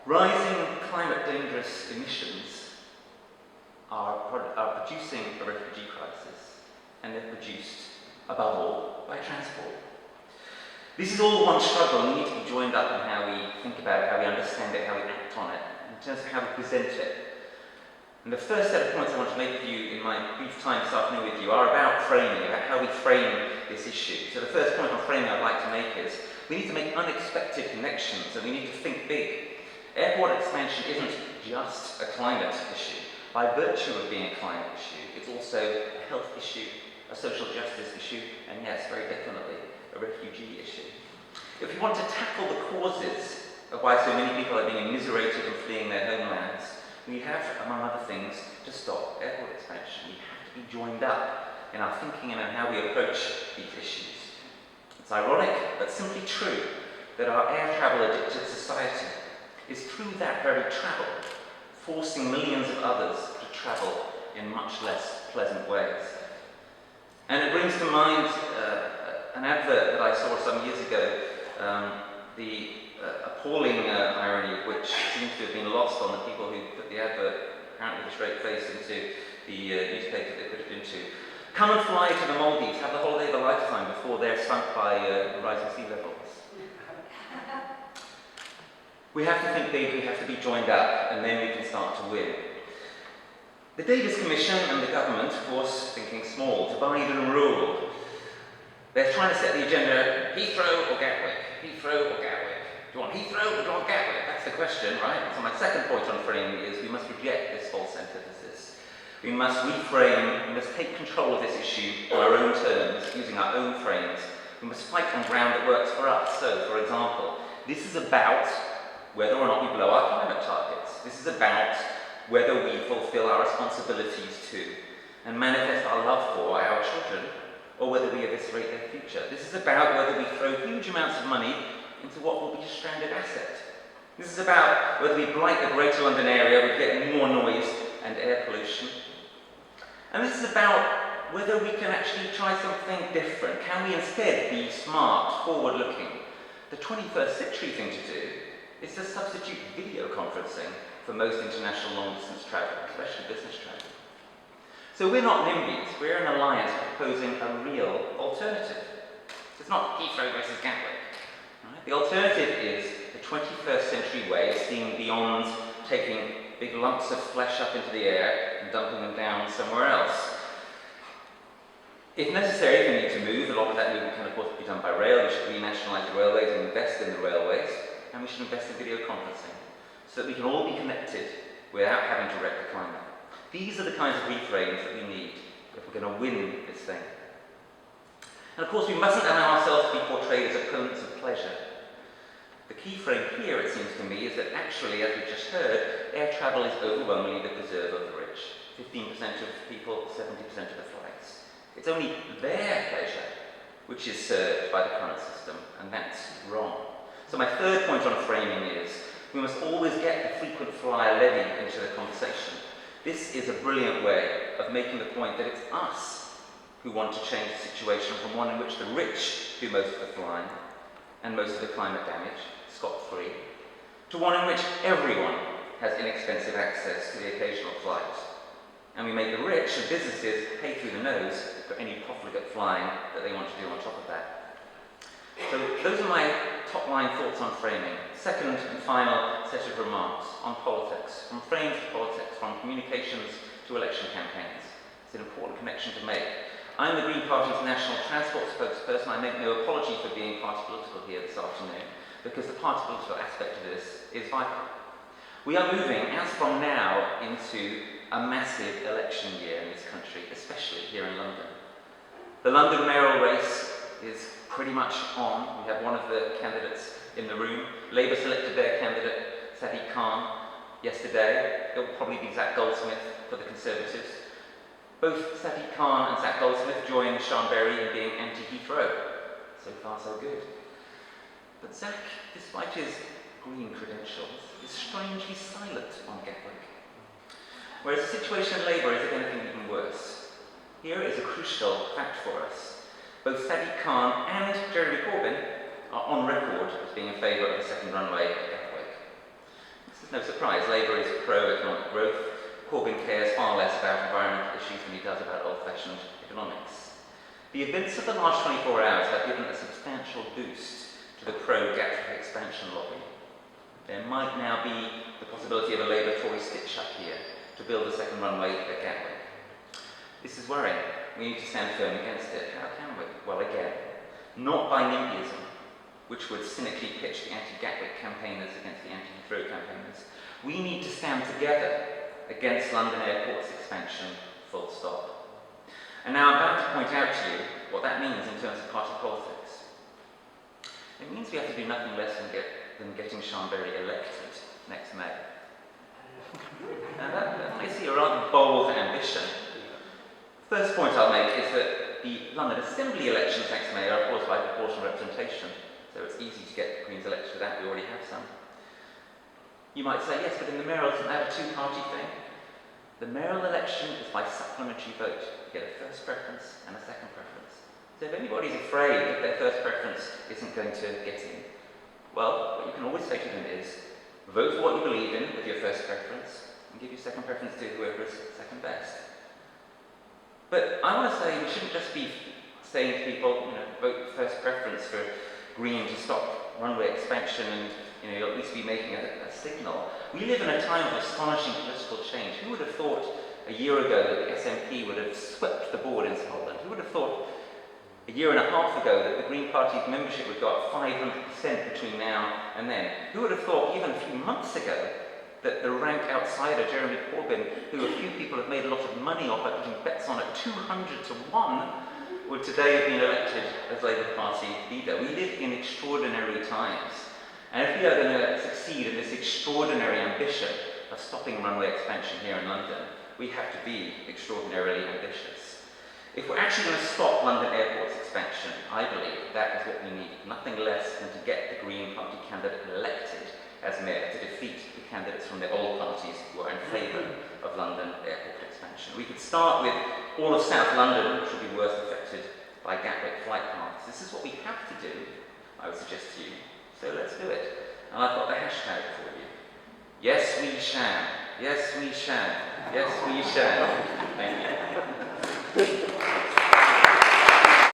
Rising climate dangerous emissions are producing a refugee crisis, and they're produced, above all, by transport. This is all one struggle, and we need to be joined up in how we think about it, how we understand it, how we act on it, in terms of how we present it. And the first set of points I want to make for you in my brief time this afternoon with you are about framing, about how we frame this issue. So the first point on framing I'd like to make is we need to make unexpected connections, and we need to think big. Airport expansion isn't just a climate issue. By virtue of being a climate issue, it's also a health issue, a social justice issue, and yes, very definitely, a refugee issue. If we want to tackle the causes of why so many people are being immiserated and fleeing their homelands, we have, among other things, to stop airport expansion. We have to be joined up in our thinking and in how we approach these issues. It's ironic, but simply true, that our air travel addicted society is through that very travel forcing millions of others to travel in much less pleasant ways. And it brings to mind an advert that I saw some years ago, the appalling irony of which seems to have been lost on the people who put the advert, apparently with a straight face, into the newspaper they put it into. Come and fly to the Maldives, have the holiday of a lifetime before they're sunk by rising sea levels. We have to think big, we have to be joined up, and then we can start to win. The Davis Commission and the government, of course, thinking small, divide and rule. They're trying to set the agenda, Heathrow or Gatwick? Heathrow or Gatwick? Do you want Heathrow or do you want Gatwick? That's the question, right? So my second point on framing is we must reject this false antithesis. We must reframe, we must take control of this issue on our own terms, using our own frames. We must fight on ground that works for us. So, for example, this is about whether or not we blow our climate targets. This is about whether we fulfill our responsibilities to and manifest our love for our children, or whether we eviscerate their future. This is about whether we throw huge amounts of money into what will be a stranded asset. This is about whether we blight the Greater London area with getting more noise and air pollution. And this is about whether we can actually try something different. Can we instead be smart, forward-looking? The 21st century thing to do is to substitute video conferencing for most international long-distance travel, especially business travel. So we're not NIMBYs, we're an alliance proposing a real alternative. It's not Heathrow versus Gatwick. Right? The alternative is the 21st century way of seeing beyond taking big lumps of flesh up into the air and dumping them down somewhere else. If necessary, if we need to move, a lot of that movement can of course be done by rail. We should renationalise the railways and invest in the railways. And we should invest in video conferencing so that we can all be connected without having to wreck the climate. These are the kinds of reframes that we need if we're going to win this thing. And of course, we mustn't allow ourselves to be portrayed as opponents of pleasure. The key frame here, it seems to me, is that actually, as we've just heard, air travel is overwhelmingly the preserve of the rich. 15% of people, 70% of the flights. It's only their pleasure which is served by the current system, and that's wrong. So my third point on framing is we must always get the frequent flyer levy into the conversation. This is a brilliant way of making the point that it's us who want to change the situation from one in which the rich do most of the flying and most of the climate damage, scot-free, to one in which everyone has inexpensive access to the occasional flight. And we make the rich and businesses pay through the nose for any profligate flying that they want to do on top of that. So those are my top-line thoughts on framing. Second and final set of remarks on politics, from frames to politics, from communications to election campaigns. It's an important connection to make. I'm the Green Party's national transport spokesperson. I make no apology for being party political here this afternoon, because the party political aspect of this is vital. We are moving, as from now, into a massive election year in this country, especially here in London. The London mayoral race is pretty much on. We have one of the candidates in the room. Labour selected their candidate, Sadiq Khan, yesterday. It will probably be Zach Goldsmith for the Conservatives. Both Sadiq Khan and Zach Goldsmith joined Sean Berry in being anti-Heathrow. So far, so good. But Zach, despite his green credentials, is strangely silent on Gatwick. Whereas the situation in Labour is, if anything, even worse. Here is a crucial fact for us. Both Sadiq Khan and Jeremy Corbyn are on record as being in favour of a second runway at Gatwick. No surprise, Labour is pro-economic growth. Corbyn cares far less about environmental issues than he does about old-fashioned economics. The events of the last 24 hours have given a substantial boost to the pro-Gatwick expansion lobby. There might now be the possibility of a Labour-Tory stitch-up here to build a second runway at Gatwick. This is worrying. We need to stand firm against it. How can we? Well, again, not by NIMBYism, which would cynically pitch the anti-Gatwick campaigners against the anti-Heathrow campaigners. We need to stand together against London Airport's expansion, full stop. And now I'm bound to point out to you what that means in terms of party politics. It means we have to do nothing less than getting Sian Berry elected next May. Now that may seem a rather bold ambition. First point I'll make is that the London Assembly elections next May are caused by proportional representation, so it's easy to get Greens elected for that, we already have some. You might say, yes, but in the mayoral, isn't that a two-party thing? The mayoral election is by supplementary vote. You get a first preference and a second preference. So if anybody's afraid that their first preference isn't going to get in, well, what you can always say to them is, vote for what you believe in with your first preference, and give your second preference to whoever is second best. But I want to say we shouldn't just be saying to people, vote first preference for Green to stop runway expansion and you'll at least be making a signal. We live in a time of astonishing political change. Who would have thought a year ago that the SNP would have swept the board in Scotland? Who would have thought a year and a half ago that the Green Party's membership would go up 500% between now and then? Who would have thought even a few months ago that the rank outsider, Jeremy Corbyn, who a few people have made a lot of money off by putting bets on at 200 to 1, would today have been elected as Labour Party leader? We live in extraordinary times. And if we are going to succeed in this extraordinary ambition of stopping runway expansion here in London, we have to be extraordinarily ambitious. If we're actually going to stop London Airport's expansion, I believe that is what we need. Nothing less than to get the Green Party candidate elected as mayor, to defeat the candidates from the old parties who are in favour of London Airport expansion. We could start with all of South London, which will be worst affected by Gatwick flight paths. This is what we have to do, I would suggest to you. So let's do it. And I've got the hashtag for you. Yes, we shall. Yes, we shall. Yes, we shall. Thank you.